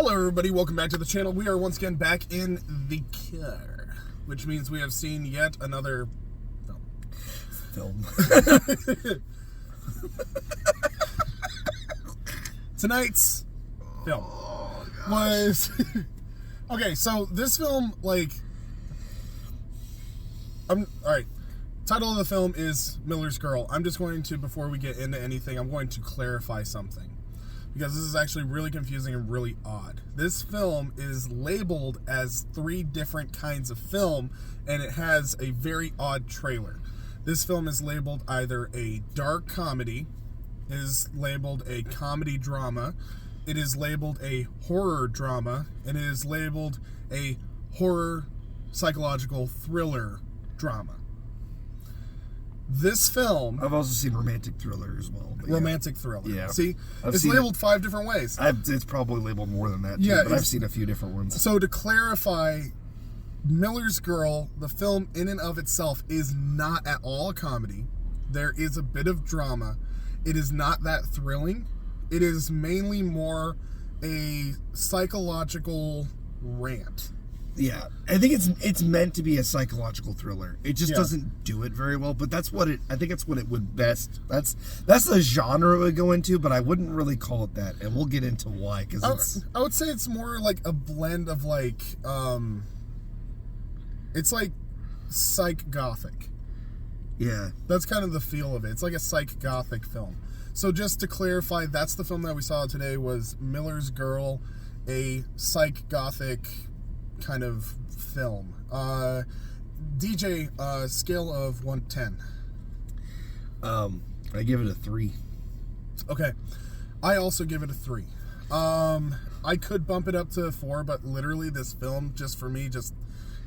Hello everybody, welcome back to the channel. We are once again back in the car, which means we have seen yet another film. Tonight's film was... Okay, so this film, alright. Title of the film is Miller's Girl. I'm just going to, before we get into anything, I'm going to clarify something, because this is actually really confusing and really odd. This film is labeled as 3 different kinds of film, and it has a very odd trailer. This film is labeled either a dark comedy, is labeled a comedy drama, it is labeled a horror drama, and it is labeled a horror psychological thriller drama. This film... I've also seen romantic thriller as well. Romantic thriller. Yeah. See, it's labeled 5 different ways. It's probably labeled more than that, too, yeah, but I've seen a few different ones. So to clarify, Miller's Girl, the film in and of itself, is not at all a comedy. There is a bit of drama. It is not that thrilling. It is mainly more a psychological rant. Yeah, I think it's meant to be a psychological thriller. It just doesn't do it very well, but that's what I think it's what it would best. That's the genre it would go into, but I wouldn't really call it that, and we'll get into why. Because I would say it's more like a blend of it's like psych-gothic. Yeah, that's kind of the feel of it. It's like a psych-gothic film. So just to clarify, that's the film that we saw today was Miller's Girl, a psych-gothic kind of film. DJ, scale of 1 to 10. I give it a 3. Okay, I also give it a 3. I could bump it up to a 4, but literally this film, just for me,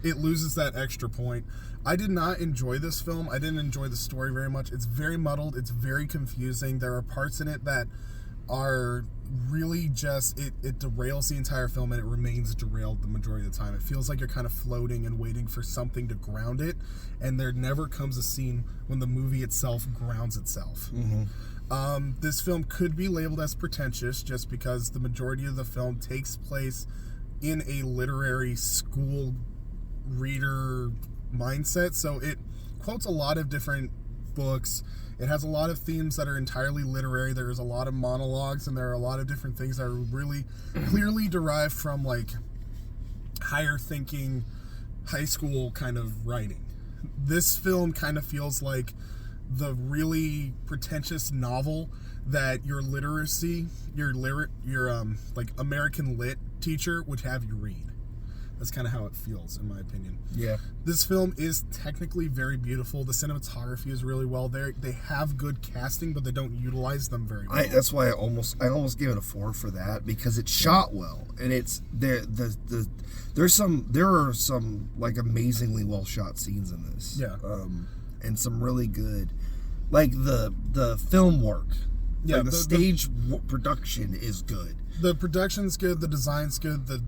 it loses that extra point. I did not enjoy this film. I didn't enjoy the story very much. It's very muddled. It's very confusing. There are parts in it that are really just, it derails the entire film, and it remains derailed the majority of the time. It feels like you're kind of floating and waiting for something to ground it, and there never comes a scene when the movie itself grounds itself. Mm-hmm. This film could be labeled as pretentious just because the majority of the film takes place in a literary school reader mindset, so it quotes a lot of different books. It has a lot of themes that are entirely literary. There's a lot of monologues, and there are a lot of different things that are really clearly derived from higher thinking high school kind of writing. This film kind of feels like the really pretentious novel that your American lit teacher would have you read. That's kind of how it feels, in my opinion. Yeah. This film is technically very beautiful. The cinematography is really well there. They have good casting, but they don't utilize them very well. That's why I almost gave it a 4 for that, because it's shot well, and it's there are some amazingly well shot scenes in this. Yeah. And some really good, the film work. Yeah. The stage production is good. The production's good, the design's good, the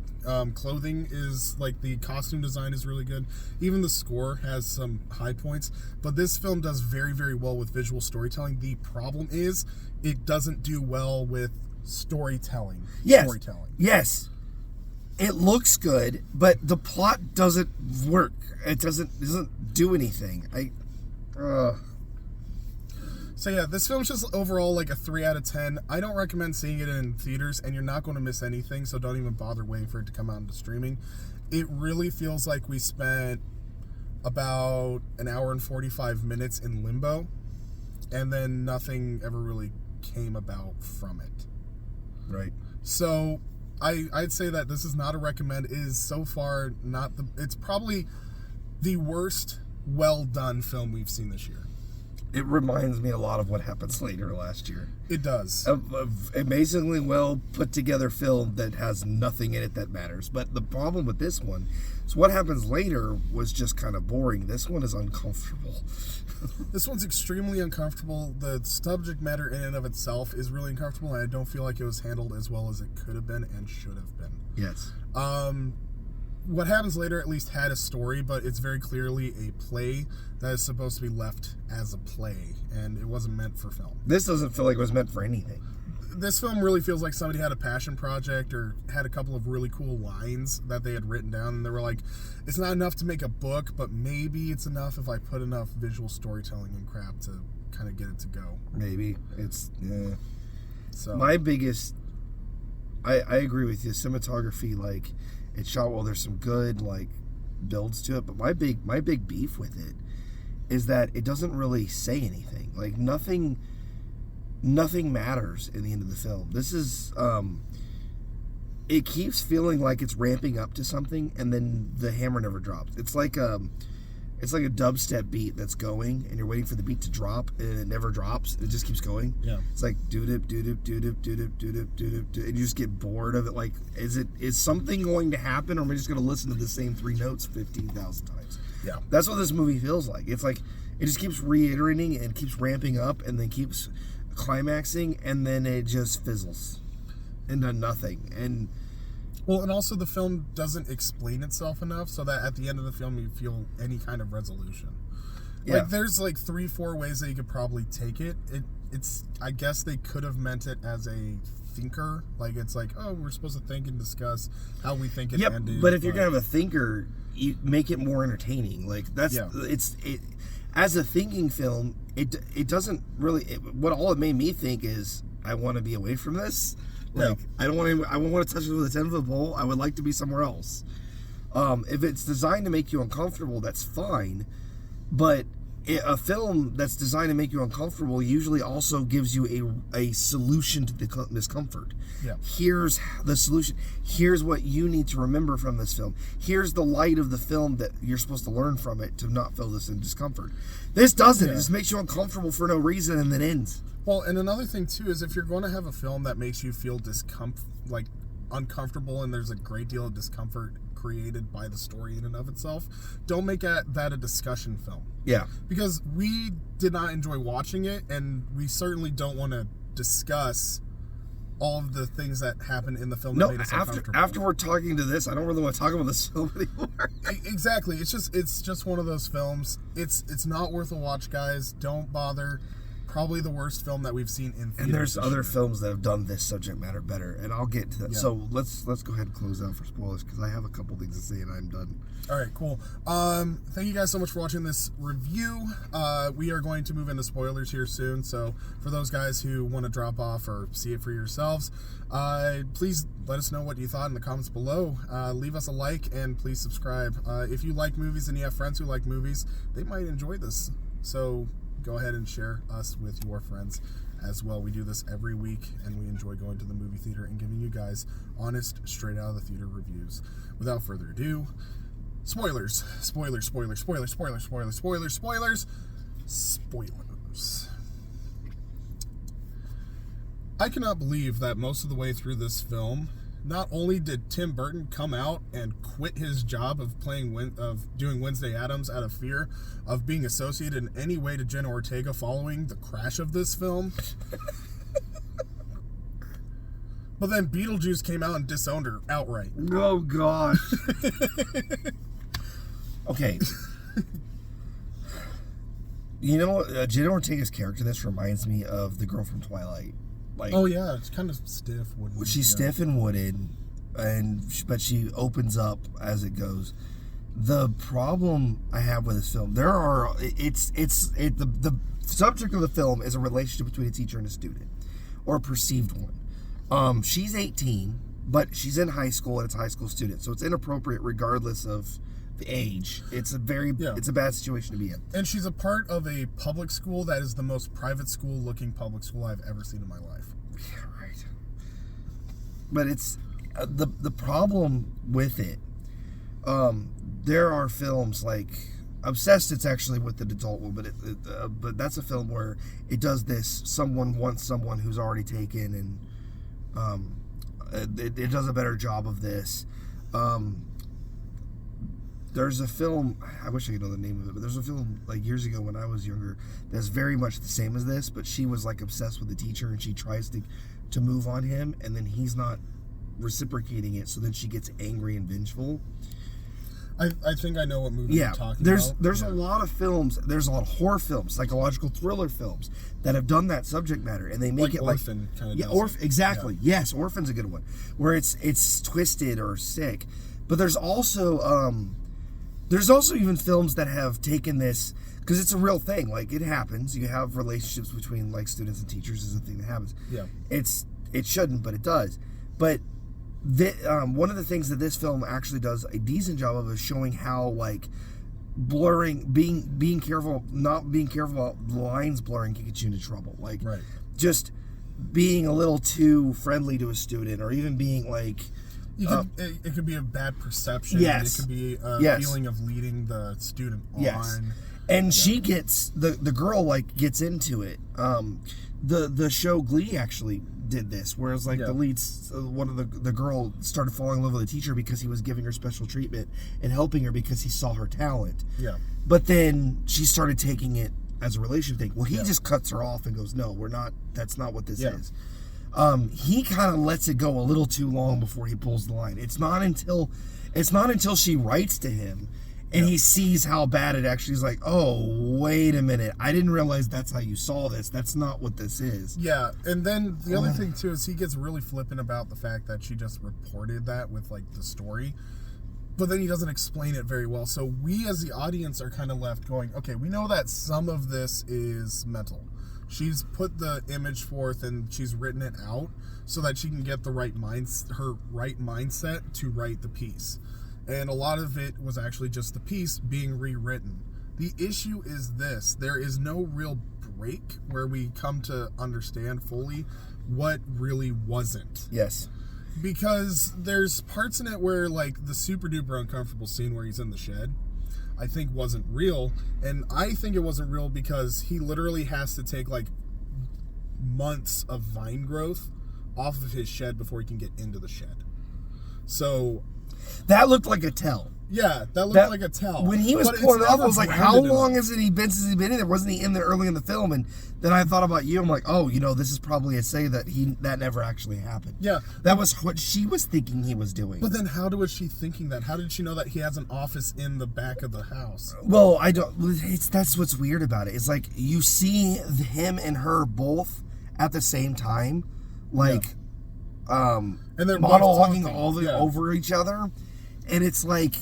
clothing is, the costume design is really good. Even the score has some high points, but this film does very, very well with visual storytelling. The problem is, it doesn't do well with storytelling. Yes. It looks good, but the plot doesn't work. It doesn't do anything. So yeah, this film's just overall a 3 out of 10. I don't recommend seeing it in theaters, and you're not going to miss anything, so don't even bother waiting for it to come out into streaming. It really feels like we spent about an hour and 45 minutes in limbo, and then nothing ever really came about from it. Right. So I'd say that this is not a recommend. It is so far it's probably the worst well done film we've seen this year. It reminds me a lot of What Happens Later last year. It does. Of amazingly well put together film that has nothing in it that matters. But the problem with this one is What Happens Later was just kind of boring. This one is uncomfortable. This one's extremely uncomfortable. The subject matter in and of itself is really uncomfortable, and I don't feel like it was handled as well as it could have been and should have been. Yes. What Happens Later at least had a story, but it's very clearly a play that is supposed to be left as a play, and it wasn't meant for film. This doesn't feel like it was meant for anything. this film really feels like somebody had a passion project or had a couple of really cool lines that they had written down, and they were like, it's not enough to make a book, but maybe it's enough if I put enough visual storytelling and crap to kind of get it to go. Maybe. It's, yeah. So My biggest, I agree with you, cinematography, like, it's shot well, there's some good, like, builds to it, but my big beef with it is that it doesn't really say anything. Like, nothing matters in the end of the film. This is, it keeps feeling like it's ramping up to something, and then the hammer never drops. It's like a dubstep beat that's going, and you're waiting for the beat to drop, and it never drops. It just keeps going. Yeah. It's like doo-dip, doo-dip, doo-dip, doo-dip, doo-dip, doo-dip, doo-dip, and you just get bored of it. Like, is something going to happen, or am I just going to listen to the same 3 notes 15,000 times? Yeah. That's what this movie feels like. It's like, it just keeps reiterating and keeps ramping up, and then keeps climaxing, and then it just fizzles into nothing. And also the film doesn't explain itself enough so that at the end of the film you feel any kind of resolution. Yeah. Like, there's like 3-4 ways that you could probably take it. It's I guess they could have meant it as a thinker. Like, it's like, oh, we're supposed to think and discuss how we think it ended. But if you're gonna have a thinker, you make it more entertaining. Like, that's it. As a thinking film, it doesn't really. What all it made me think is, I want to be away from this. Like, I don't want to. I won't want to touch it with a 10-foot pole. I would like to be somewhere else. If it's designed to make you uncomfortable, that's fine. But a film that's designed to make you uncomfortable usually also gives you a solution to the discomfort. Yeah. Here's the solution. Here's what you need to remember from this film. Here's the light of the film that you're supposed to learn from it to not feel this in discomfort. This doesn't. It just makes you uncomfortable for no reason and then ends. Well, and another thing too is, if you're going to have a film that makes you feel uncomfortable, and there's a great deal of discomfort created by the story in and of itself, don't make that a discussion film. Yeah. Because we did not enjoy watching it, and we certainly don't want to discuss all of the things that happened in the film that made us uncomfortable. After we're talking to this, I don't really want to talk about this film anymore. Exactly. It's just one of those films. It's not worth a watch, guys. Don't bother. Probably the worst film that we've seen in theaters. And there's other films that have done this subject matter better, and I'll get to that. Yeah. So let's go ahead and close out for spoilers, because I have a couple things to say and I'm done. All right, cool. Thank you guys so much for watching this review. We are going to move into spoilers here soon, so for those guys who want to drop off or see it for yourselves, please let us know what you thought in the comments below. Leave us a like, and please subscribe. If you like movies and you have friends who like movies, they might enjoy this. So go ahead and share us with your friends as well. We do this every week, and we enjoy going to the movie theater and giving you guys honest, straight out of the theater reviews. Without further ado, spoilers. Spoilers. I cannot believe that most of the way through this film, not only did Tim Burton come out and quit his job of doing Wednesday Addams out of fear of being associated in any way to Jenna Ortega following the crash of this film, but then Beetlejuice came out and disowned her outright. Oh, gosh. Okay. You know, Jenna Ortega's character, this reminds me of the girl from Twilight. Like, oh yeah, it's kind of stiff. Wooden, she's stiff and wooden, but she opens up as it goes. The problem I have with this film, the subject of the film is a relationship between a teacher and a student, or a perceived one. She's 18, but she's in high school, and it's a high school student, so it's inappropriate regardless of the age. It's a bad situation to be in. And she's a part of a public school that is the most private school looking public school I've ever seen in my life. Yeah, right. But it's the problem with it. There are films like Obsessed. It's actually with an adult one, but that's a film where it does this. Someone wants someone who's already taken, and it does a better job of this. There's a film, I wish I could know the name of it, but there's a film like years ago when I was younger that's very much the same as this, but she was like obsessed with the teacher, and she tries to move on him, and then he's not reciprocating it, so then she gets angry and vengeful. I think I know what movie you're talking about. There's a lot of films. There's a lot of horror films, psychological thriller films that have done that subject matter, and they make it Orphan kind of. Yeah, exactly. Yeah. Yes, Orphan's a good one, where it's twisted or sick. But there's also even films that have taken this, because it's a real thing. Like, it happens. You have relationships between like students and teachers is a thing that happens. Yeah. It shouldn't, but it does. But one of the things that this film actually does a decent job of is showing how, like, blurring, being careful, not being careful about the lines blurring can get you into trouble. Like, right. Just being a little too friendly to a student, or even being like, it could be a bad perception. Yes. It could be a feeling of leading the student on. Yes. And she gets the girl, like, gets into it. The show Glee actually did this, whereas like the leads, one of the girl started falling in love with the teacher because he was giving her special treatment and helping her because he saw her talent. Yeah. But then she started taking it as a relationship thing. Well, he just cuts her off and goes, "No, we're not. That's not what this is." He kind of lets it go a little too long before he pulls the line. It's not until she writes to him and he sees how bad it actually is, like, oh, wait a minute, I didn't realize that's how you saw this. That's not what this is. Yeah, and then the other thing, too, is he gets really flippant about the fact that she just reported that with, like, the story. But then he doesn't explain it very well. So we, as the audience, are kind of left going, okay, we know that some of this is mental. She's put the image forth and she's written it out so that she can get her right mindset to write the piece. And a lot of it was actually just the piece being rewritten. The issue is this: there is no real break where we come to understand fully what really wasn't. Yes. Because there's parts in it where, like, the super duper uncomfortable scene where he's in the shed, I think wasn't real. And I think it wasn't real because he literally has to take, like, months of vine growth off of his shed before he can get into the shed. So that looked like a tell. Yeah, that looked like a tell. When he was pulling it off, I was like, how long has it been since he's been in there? Wasn't he in there early in the film? And then I thought about you. I'm like, oh, this is probably a say that that never actually happened. Yeah. That was what she was thinking he was doing. But then how was she thinking that? How did she know that he has an office in the back of the house? Well, I don't. That's what's weird about it. It's like you see him and her both at the same time, like, and they're monologuing over each other, and it's like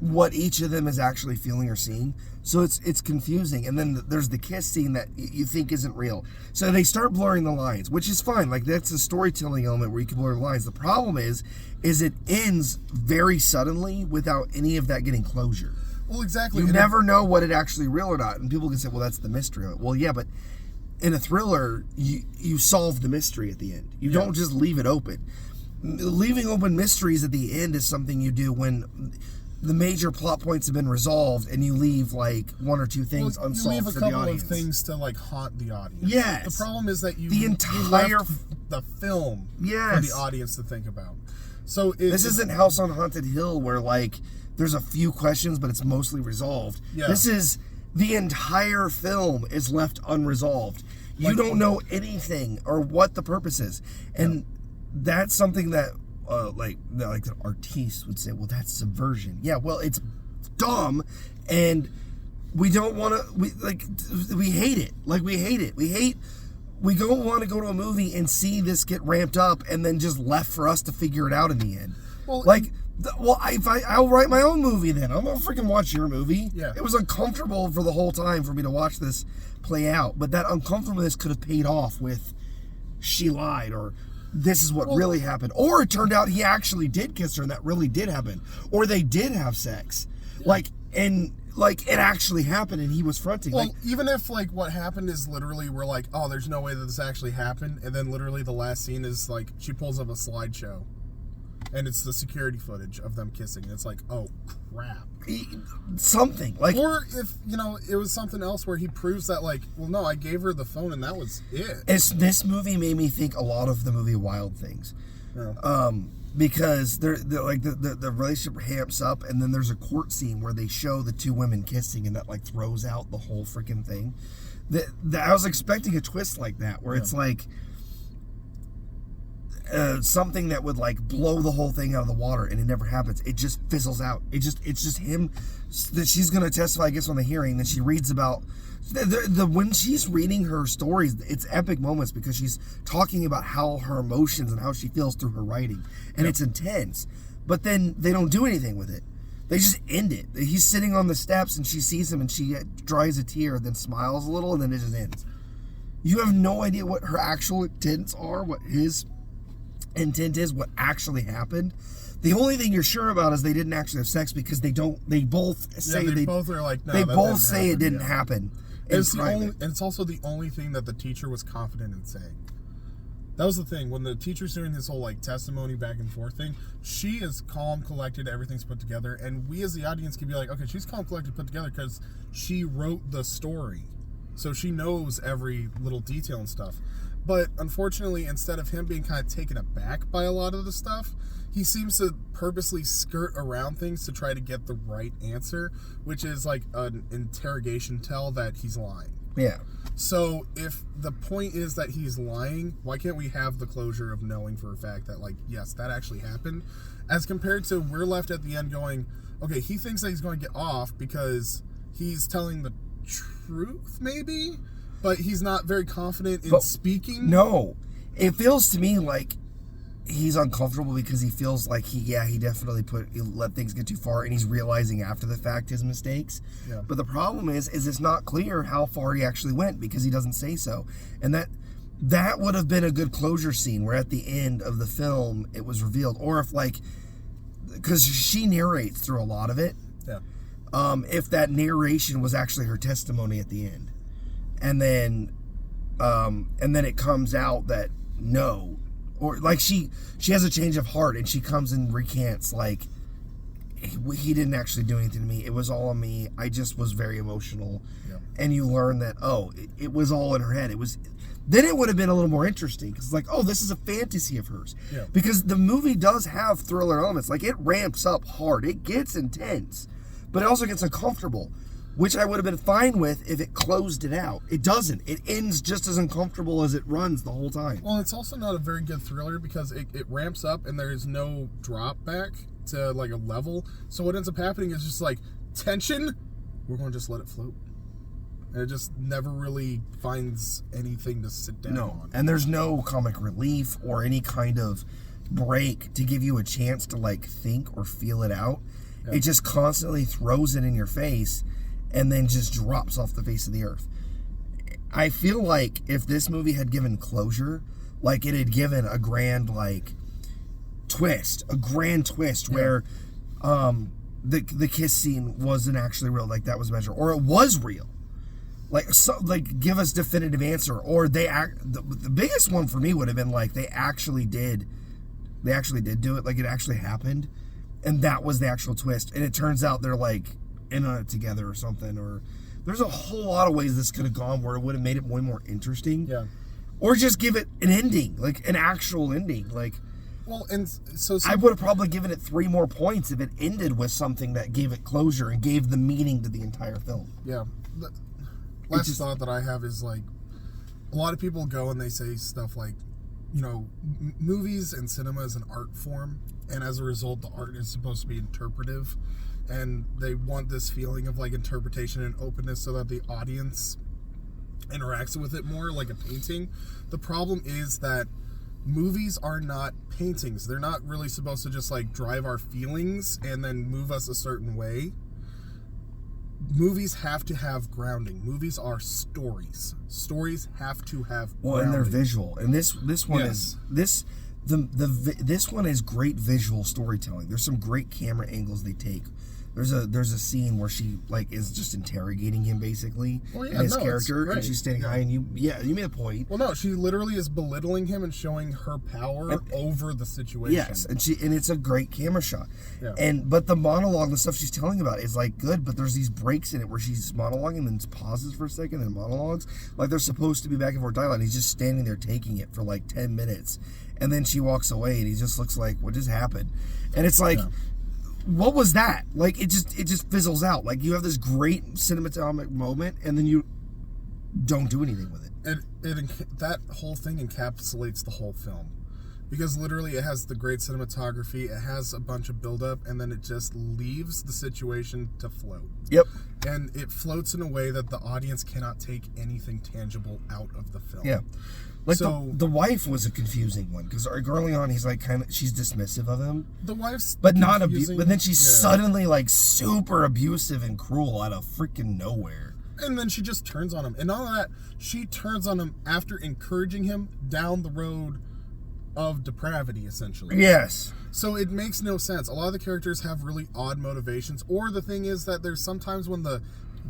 what each of them is actually feeling or seeing. So it's confusing. And then there's the kiss scene that you think isn't real. So they start blurring the lines, which is fine. Like, that's a storytelling element where you can blur the lines. The problem is it ends very suddenly without any of that getting closure. Well, exactly. You never know what it actually real or not. And people can say, well, that's the mystery of it. Well, yeah, but in a thriller, you solve the mystery at the end. You don't just leave it open. Leaving open mysteries at the end is something you do when the major plot points have been resolved and you leave like one or two things unsolved for the audience. You leave a couple of things to like haunt the audience. Yes. The problem is that you left the film for the audience to think about. So this isn't House on Haunted Hill where like there's a few questions but it's mostly resolved. Yeah. This is the entire film is left unresolved. You don't know anything or what the purpose is. And that's something that like the artiste would say, well, that's subversion. Yeah, well, it's dumb, and we don't want to. We hate it. Like, we hate it. We don't want to go to a movie and see this get ramped up, and then just left for us to figure it out in the end. Well, I'll write my own movie then. I'm gonna freaking watch your movie. Yeah. It was uncomfortable for the whole time for me to watch this play out, but that uncomfortableness could have paid off with she lied or this is what really happened. Or it turned out he actually did kiss her and that really did happen. Or they did have sex. Yeah. It actually happened and he was fronting. Well, even if what happened is literally we're like, oh, there's no way that this actually happened. And then literally the last scene is like she pulls up a slideshow. And it's the security footage of them kissing. And it's like, oh, crap. Something. Or if, it was something else where he proves that, well, no, I gave her the phone and that was it. This movie made me think a lot of the movie Wild Things. Yeah. Because the relationship ramps up and then there's a court scene where they show the two women kissing and that, throws out the whole freaking thing. I was expecting a twist like that where it's like... something that would like blow the whole thing out of the water, and it never happens. It just fizzles out. It's just him. That she's gonna testify, I guess, on the hearing. Then she reads about when she's reading her stories. It's epic moments because she's talking about how her emotions and how she feels through her writing, and it's intense. But then they don't do anything with it. They just end it. He's sitting on the steps, and she sees him, and she dries a tear, then smiles a little, and then it just ends. You have no idea what her actual intents are, what his intent is, what actually happened. The only thing you're sure about is they didn't actually have sex because they both say they both are like, no, they both say it didn't happen. And it's also the only thing that the teacher was confident in saying. That was the thing. When the teacher's doing this whole like testimony back and forth thing, she is calm, collected, everything's put together, and we as the audience can be like, okay, she's calm, collected, put together because she wrote the story. So she knows every little detail and stuff. But unfortunately, instead of him being kind of taken aback by a lot of the stuff, he seems to purposely skirt around things to try to get the right answer, which is like an interrogation tell that he's lying. Yeah. So if the point is that he's lying, why can't we have the closure of knowing for a fact that, like, yes, that actually happened? As compared to we're left at the end going, okay, he thinks that he's going to get off because he's telling the truth, maybe? But he's not very confident in speaking? No. It feels to me like he's uncomfortable because he feels like he definitely let things get too far, and he's realizing after the fact his mistakes. Yeah. But the problem is it's not clear how far he actually went because he doesn't say so. And that would have been a good closure scene where at the end of the film it was revealed, or if like, because she narrates through a lot of it. Yeah. If that narration was actually her testimony at the end, and then it comes out that no. Or like she has a change of heart and she comes and recants like, he didn't actually do anything to me. It was all on me. I just was very emotional. Yeah. And you learn that, it was all in her head. Then it would have been a little more interesting because like, this is a fantasy of hers. Yeah. Because the movie does have thriller elements. Like it ramps up hard. It gets intense, but it also gets uncomfortable, which I would have been fine with if it closed it out. It doesn't. It ends just as uncomfortable as it runs the whole time. Well, it's also not a very good thriller because it ramps up and there is no drop back to like a level. So what ends up happening is just like tension. We're going to just let it float. And it just never really finds anything to sit down on. And there's no comic relief or any kind of break to give you a chance to like think or feel it out. Yeah. It just constantly throws it in your face and then just drops off the face of the earth. I feel like if this movie had given closure, like it had given a grand twist where the kiss scene wasn't actually real, like that was measured, or it was real. Like give us definitive answer, or the biggest one for me would have been like they actually did do it, like it actually happened, and that was the actual twist, and it turns out they're like in on it together or something, or there's a whole lot of ways this could have gone where it would have made it way more interesting. Yeah. Or just give it an ending, like an actual ending. Like, well, and so I would have probably given it 3 more points if it ended with something that gave it closure and gave the meaning to the entire film. Yeah. The last thought that I have is like, a lot of people go and they say stuff like, you know, movies and cinema is an art form, and as a result, the art is supposed to be interpretive. And they want this feeling of like interpretation and openness so that the audience interacts with it more like a painting. The problem is that movies are not paintings. They're not really supposed to just like drive our feelings and then move us a certain way. Movies have to have grounding. Movies are stories. Stories have to have grounding. And they're visual. And this one yes. is this one is great visual storytelling. There's some great camera angles they take. There's a scene where she like is just interrogating him basically, and his character, and she's standing high, and you made a point. Well, no, she literally is belittling him and showing her power over the situation. Yes, and it's a great camera shot. Yeah. But the monologue, the stuff she's telling about is like good, but there's these breaks in it where she's monologuing and then pauses for a second and monologues like they're supposed to be back and forth dialogue. And he's just standing there taking it for like 10 minutes, and then she walks away and he just looks like, what just happened? And it's like. Yeah. What was that? Like, it just fizzles out. Like, you have this great cinematographic moment, and then you don't do anything with it. That whole thing encapsulates the whole film. because literally it has the great cinematography, it has a bunch of buildup, and then it just leaves the situation to float. Yep. And it floats in a way that the audience cannot take anything tangible out of the film. Yeah. Like, so, the wife was a confusing one, because early on he's like she's dismissive of him. The wife's but not abusive. But then she's suddenly like super abusive and cruel out of freaking nowhere. And then she just turns on him. And all of that, she turns on him after encouraging him down the road of depravity, essentially. Yes. So it makes no sense. A lot of the characters have really odd motivations. Or the thing is that there's sometimes when the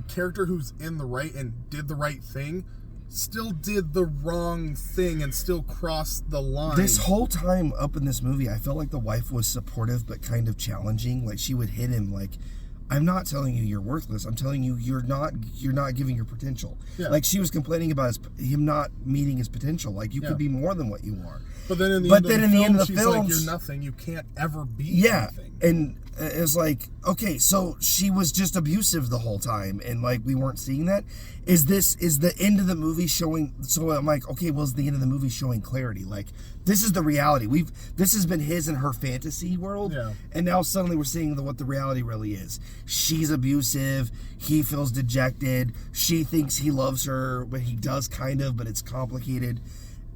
character who's in the right and did the right thing still did the wrong thing and still crossed the line. This whole time up in this movie, I felt like the wife was supportive but kind of challenging. Like, she would hit him like, I'm not telling you you're worthless. I'm telling you you're not giving your potential. Yeah. Like, she was complaining about him not meeting his potential. Like, you could be more than what you are. But then in the end of the film, like, you're nothing. You can't ever be anything. And it's like, okay, so she was just abusive the whole time, and like we weren't seeing that. Is the end of the movie showing? So I'm like, okay, well, is the end of the movie showing clarity? Like, this is the reality. This has been his and her fantasy world, and now suddenly we're seeing what the reality really is. She's abusive. He feels dejected. She thinks he loves her, but he does kind of, but it's complicated.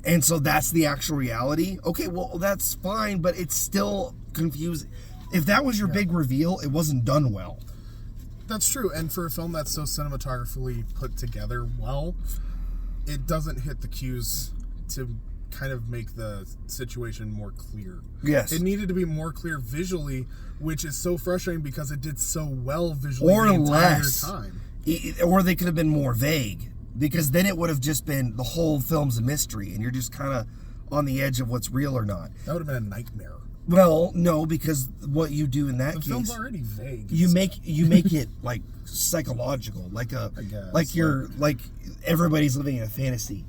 And so that's the actual reality. Okay, well, that's fine, but it's still confusing. If that was your big reveal, it wasn't done well. That's true. And for a film that's so cinematographically put together well, it doesn't hit the cues to kind of make the situation more clear. Yes. It needed to be more clear visually, which is so frustrating because it did so well visually or the entire less time. Or they could have been more vague, because then it would have just been the whole film's a mystery and you're just kind of on the edge of what's real or not. That would have been a nightmare. Well, no, because what you do in that case, the film's already vague. You make it like psychological, like everybody's living in a fantasy.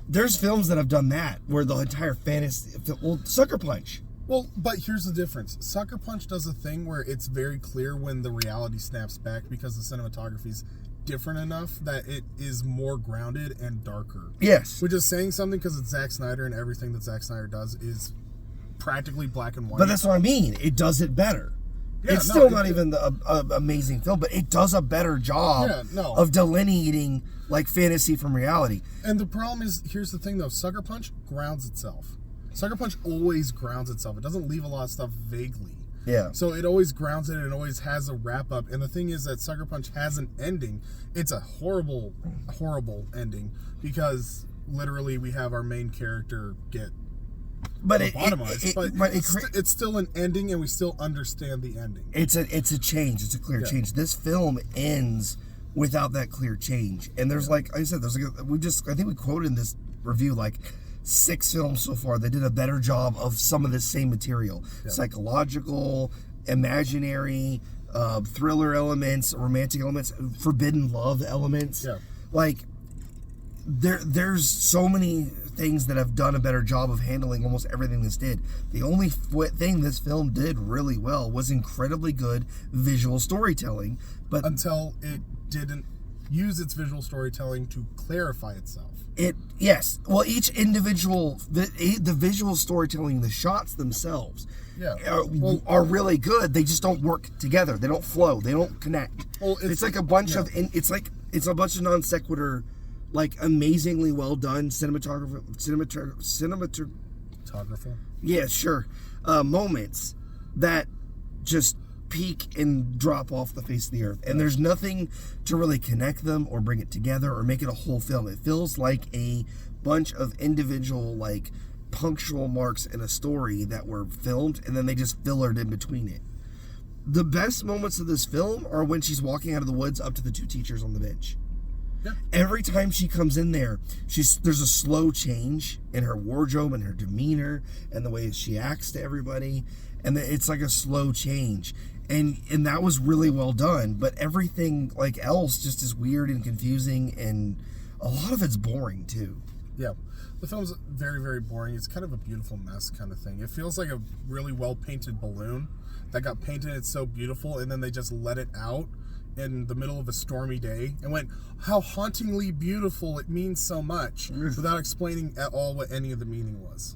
There's films that have done that where the entire fantasy. Well, Sucker Punch. Well, but here's the difference. Sucker Punch does a thing where it's very clear when the reality snaps back because the cinematography's different enough that it is more grounded and darker. Yes. Which is saying something because it's Zack Snyder and everything that Zack Snyder does is practically black and white. But that's what I mean. It does it better. Yeah, it's still not even an amazing film, but it does a better job of delineating like fantasy from reality. And the problem is, here's the thing though, Sucker Punch grounds itself. Sucker Punch always grounds itself. It doesn't leave a lot of stuff vaguely. Yeah. So it always grounds it and it always has a wrap up. And the thing is that Sucker Punch has an ending. It's a horrible, horrible ending because literally we have our main character get lobotomized. It's still an ending and we still understand the ending. It's a change. It's a clear change. This film ends without that clear change. And there's like I said, there's like I think we quoted in this review like 6 films so far that did a better job of some of this same material. Psychological, imaginary, thriller elements, romantic elements, forbidden love elements. Like there's so many things that have done a better job of handling almost everything this did. The only thing this film did really well was incredibly good visual storytelling, but until it didn't use its visual storytelling to clarify itself. Well, each individual the visual storytelling, the shots themselves are really good. They just don't work together. They don't flow. They don't connect. Well, it's like a bunch of it's a bunch of non sequitur, like amazingly well done cinematographer. Yeah, sure. Moments that just peak and drop off the face of the earth, and there's nothing to really connect them or bring it together or make it a whole film. It feels like a bunch of individual like punctual marks in a story that were filmed and then they just fillered in between it. The best moments of this film are when she's walking out of the woods up to the 2 teachers on the bench. Every time she comes in there, there's a slow change in her wardrobe and her demeanor and the way she acts to everybody, and it's like a slow change. And that was really well done, but everything like else just is weird and confusing, and a lot of it's boring too. Yeah, the film's very, very boring. It's kind of a beautiful mess kind of thing. It feels like a really well painted balloon that got painted. It's so beautiful, and then they just let it out in the middle of a stormy day and went, how hauntingly beautiful, it means so much, without explaining at all what any of the meaning was.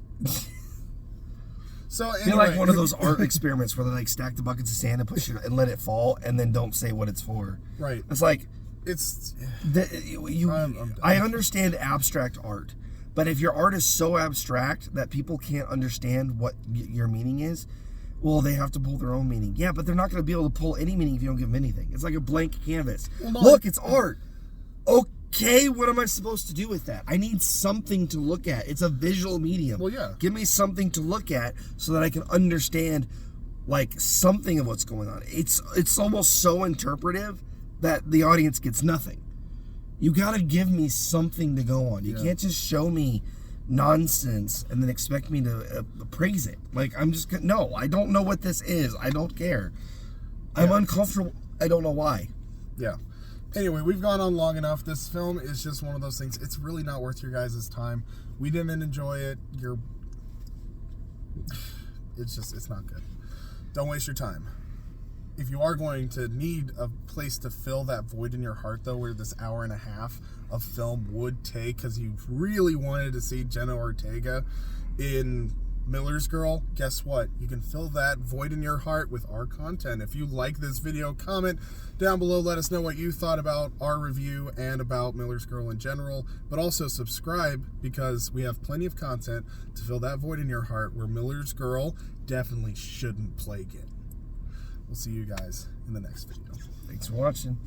So anyway, I feel like one of those art experiments where they like stack the buckets of sand and push it and let it fall, and then don't say what it's for. Right. It's like it's. I understand abstract art, but if your art is so abstract that people can't understand what your meaning is, well, they have to pull their own meaning. Yeah, but they're not going to be able to pull any meaning if you don't give them anything. It's like a blank canvas. Well, no, look, it's art. Okay, what am I supposed to do with that? I need something to look at. It's a visual medium. Well, yeah. Give me something to look at so that I can understand, like, something of what's going on. It's almost so interpretive that the audience gets nothing. You got to give me something to go on. You can't just show me nonsense and then expect me to praise it. Like, I'm just gonna, no, I don't know what this is. I don't care. I'm uncomfortable. I don't know why. Yeah. Anyway, we've gone on long enough. This film is just one of those things. It's really not worth your guys' time. We didn't enjoy it. It's not good. Don't waste your time. If you are going to need a place to fill that void in your heart, though, where this hour and a half of film would take, because you really wanted to see Jenna Ortega in Miller's Girl, guess what? You can fill that void in your heart with our content. If you like this video, comment down below. Let us know what you thought about our review and about Miller's Girl in general. But also subscribe, because we have plenty of content to fill that void in your heart where Miller's Girl definitely shouldn't plague it. We'll see you guys in the next video. Thanks for watching.